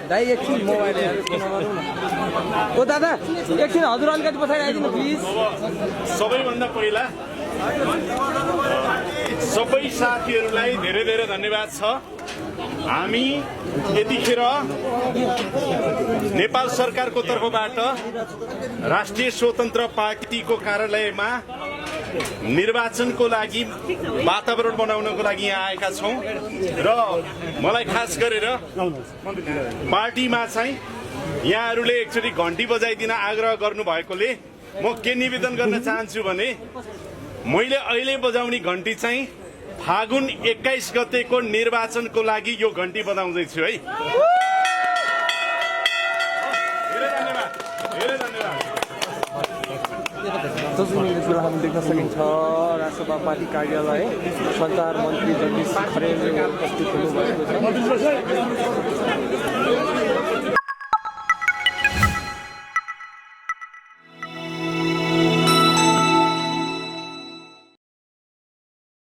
दाइ एकछिन मोबाइल ओ दादा एकछिन हजुर अलिकति पछाडि आइदिनु प्लिज। सबैभन्दा पहिला सबै साथीहरूलाई धेरै धेरै धन्यवाद छ। हामी यतिखेर नेपाल सरकारको तर्फबाट राष्ट्रिय स्वतन्त्र पार्टीको कार्यालयमा निर्वाचनको लागि वातावरण बनाउनको लागि यहाँ आएका छौँ र मलाई खास गरेर पार्टीमा चाहिँ यहाँहरूले एकचोटि घन्टी बजाइदिन आग्रह गर्नुभएकोले म के निवेदन गर्न चाहन्छु भने मैले अहिले बजाउने घन्टी चाहिँ फागुन 21 गतेको निर्वाचनको लागि यो घन्टी बजाउँदैछु है। धेरै धन्यवाद, धेरै धन्यवाद। तस्बिरमा हामी देख्न सकिन्छ राष्ट्रवादी पार्टी कार्यालय सञ्चार मन्त्री जगदीश खरेलले उपस्थित हुनुभएको छ।